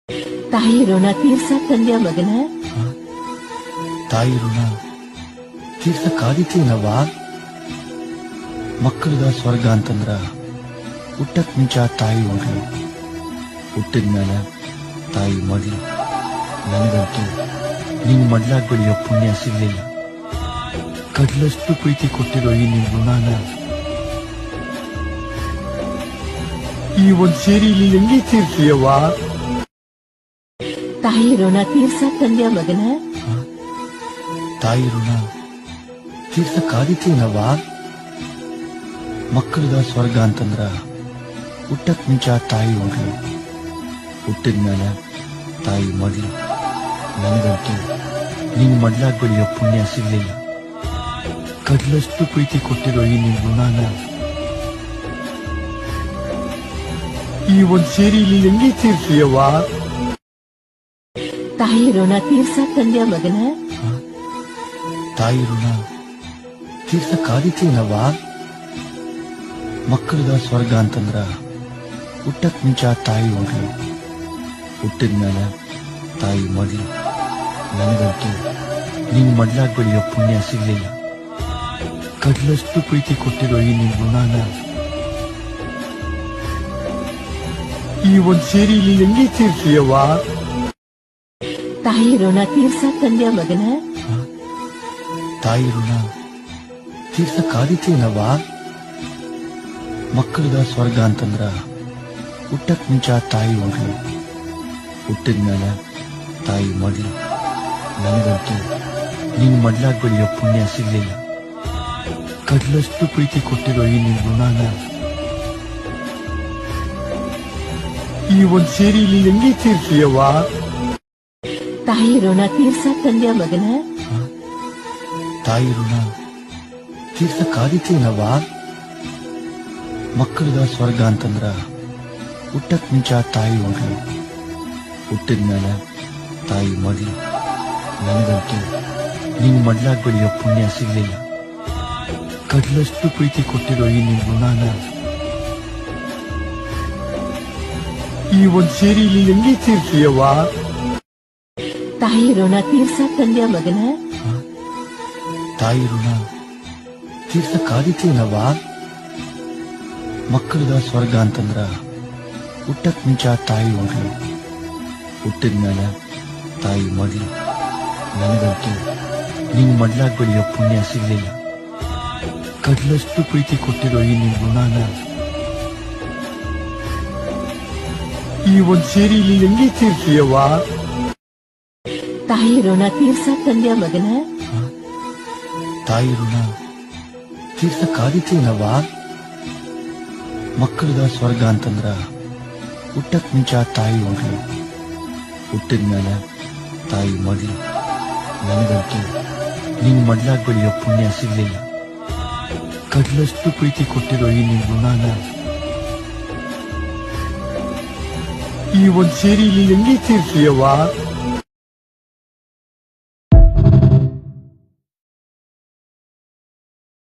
ತಾಯಿ ಋಣ ತೀರ್ಸಕ್ಕಂದ್ಯ ಮಗನ. ತಾಯಿ ಋಣ ತೀರ್ಸಕ್ಕಾದಿತ್ಲೇನವ್ವ. ಮಕ್ಕಳದ ಸ್ವರ್ಗ ಅಂತಂದ್ರ ಹುಟ್ಟಕ್ ಮುಂಚ ತಾಯಿ ಹೋಗ್ಲು, ಹುಟ್ಟಿದ್ಮೇಲೆ ತಾಯಿ ಮಡ್ಲು. ನನಗಂತೂ ನಿನ್ ಮಡ್ಲಾಗ್ ಬೆಳೆಯೋ ಪುಣ್ಯ ಸಿಗ್ಲಿಲ್ಲ. ಕಡ್ಲಷ್ಟು ಪ್ರೀತಿ ಕೊಟ್ಟಿರೋ ಈ ನಿನ್ ಋಣನ ಈ ಒಂದ್ ಸೇರಿಲಿ ಹೆಂಗೆ ತೀರ್ಸಿಯವ್ವ. ತಾಯಿ ಋಣ ತೀರ್ಸಕ್ಕಂದ್ಯ ಮಗನ. ತಾಯಿ ಋಣ ತೀರ್ಸಕ್ಕಾದಿತ್ಲೇನವ್ವ. ಮಕ್ಕಳದ ಸ್ವರ್ಗ ಅಂತಂದ್ರ ಹುಟ್ಟಕ್ ಮುಂಚ ತಾಯಿ ಹೋಗ್ಲು, ಹುಟ್ಟಿದ್ಮೇಲೆ ತಾಯಿ ಮಡ್ಲು. ನನಗಂತೂ ನಿನ್ ಮಡ್ಲಾಗ್ ಬೆಳೆಯೋ ಪುಣ್ಯ ಸಿಗ್ಲಿಲ್ಲ. ಕಡ್ಲಷ್ಟು ಪ್ರೀತಿ ಕೊಟ್ಟಿರೋ ಈ ನಿನ್ ಋಣನ ಈ ಒಂದ್ ಸೇರಿಲಿ ಹೆಂಗೆ ತೀರ್ಸಿಯವ್ವ. ತಾಯಿ ಋಣ ತೀರ್ಸಕ್ಕಂದ್ಯ ಮಗನ. ತಾಯಿ ಋಣ ತೀರ್ಸಕ್ಕಾದಿತ್ಲೇನವ್ವ. ಮಕ್ಕಳದ ಸ್ವರ್ಗ ಅಂತಂದ್ರ ಹುಟ್ಟಕ್ ಮುಂಚ ತಾಯಿ ಹೋಗ್ಲು, ಹುಟ್ಟಿದ್ಮೇಲೆ ತಾಯಿ ಮಡ್ಲು. ನನಗಂತೂ ನಿನ್ ಮಡ್ಲಾಗ್ ಬೆಳೆಯೋ ಪುಣ್ಯ ಸಿಗ್ಲಿಲ್ಲ. ಕಡ್ಲಷ್ಟು ಪ್ರೀತಿ ಕೊಟ್ಟಿರೋ ಈ ನಿನ್ ಋಣನ ಈ ಒಂದ್ ಸೇರಿಲಿ ಹೆಂಗೆ ತೀರ್ಸಿಯವ್ವ. ತಾಯಿ ಋಣ ತೀರ್ಸಕ್ಕಂದ್ಯ ಮಗನ. ತಾಯಿ ಋಣ ತೀರ್ಸಕ್ಕಾದಿತ್ಲೇನವ್ವ. ಮಕ್ಕಳದ ಸ್ವರ್ಗ ಅಂತಂದ್ರ ಹುಟ್ಟಕ್ ಮುಂಚ ತಾಯಿ ಹೋಗ್ಲು, ಹುಟ್ಟಿದ್ಮೇಲೆ ತಾಯಿ ಮಡ್ಲು. ನನಗಂತೂ ನಿನ್ ಮಡ್ಲಾಗ್ ಬೆಳೆಯೋ ಪುಣ್ಯ ಸಿಗ್ಲಿಲ್ಲ. ಕಡ್ಲಷ್ಟು ಪ್ರೀತಿ ಕೊಟ್ಟಿರೋ ಈ ನಿನ್ ಋಣನ ಈ ಒಂದ್ ಸೇರಿಲಿ ಹೆಂಗೆ ತೀರ್ಸಿಯವ್ವ. ತಾಯಿ ಋಣ ತೀರ್ಸಕ್ಕಂದ್ಯ ಮಗನ. ತಾಯಿ ಋಣ ತೀರ್ಸಕ್ಕಾದಿತ್ಲೇನವ್ವ. ಮಕ್ಕಳದ ಸ್ವರ್ಗ ಅಂತಂದ್ರ ಹುಟ್ಟಕ್ ಮುಂಚ ತಾಯಿ ಹೋಗ್ಲು, ಹುಟ್ಟಿದ್ಮೇಲೆ ತಾಯಿ ಮಡ್ಲು. ನನಗಂತೂ ನಿನ್ ಮಡ್ಲಾಗ್ ಬೆಳೆಯೋ ಪುಣ್ಯ ಸಿಗ್ಲಿಲ್ಲ. ಕಡ್ಲಷ್ಟು ಪ್ರೀತಿ ಕೊಟ್ಟಿರೋ ಈ ನಿನ್ ಋಣನ ಈ ಒಂದ್ ಸೇರಿಲಿ ಹೆಂಗೆ ತೀರ್ಸಿಯವ್ವ. ತಾಯಿ ಋಣ ತೀರ್ಸಕ್ಕಂದ್ಯ ಮಗನ. ತಾಯಿ ಋಣ ತೀರ್ಸಕ್ಕಾದಿತ್ಲೇನವ್ವ. ಮಕ್ಕಳದ ಸ್ವರ್ಗ ಅಂತಂದ್ರ ಹುಟ್ಟಕ್ ಮುಂಚ ತಾಯಿ ಹೋಗ್ಲು, ಹುಟ್ಟಿದ್ಮೇಲೆ ತಾಯಿ ಮಡ್ಲು. ನನಗಂತೂ ನಿನ್ ಮಡ್ಲಾಗ್ ಬೆಳೆಯೋ ಪುಣ್ಯ ಸಿಗ್ಲಿಲ್ಲ. ಕಡ್ಲಷ್ಟು ಪ್ರೀತಿ ಕೊಟ್ಟಿರೋ ಈ ನಿನ್ ಋಣನ ಈ ಒಂದ್ ಸೇರಿಲಿ ಹೆಂಗೆ ತೀರ್ಸಿಯವ್ವ. ತಾಯಿ ಋಣ ತೀರ್ಸಕ್ಕಂದ್ಯ ಮಗನ. ತಾಯಿ ಋಣ ತೀರ್ಸಕ್ಕಾದಿತ್ಲೇನವ್ವ. ಮಕ್ಕಳದ ಸ್ವರ್ಗ ಅಂತಂದ್ರ ಹುಟ್ಟಕ್ ಮುಂಚ ತಾಯಿ ಹೋಗ್ಲು, ಹುಟ್ಟಿದ್ಮೇಲೆ ತಾಯಿ ಮಡ್ಲು. ನನಗಂತೂ ನಿನ್ ಮಡ್ಲಾಗ್ ಬೆಳೆಯೋ ಪುಣ್ಯ ಸಿಗ್ಲಿಲ್ಲ. ಕಡ್ಲಷ್ಟು ಪ್ರೀತಿ ಕೊಟ್ಟಿರೋ ಈ ನಿನ್ ಋಣನ ಈ ಒಂದ್ ಸೇರಿಲಿ ಹೆಂಗೆ ತೀರ್ಸಿಯವ್ವ.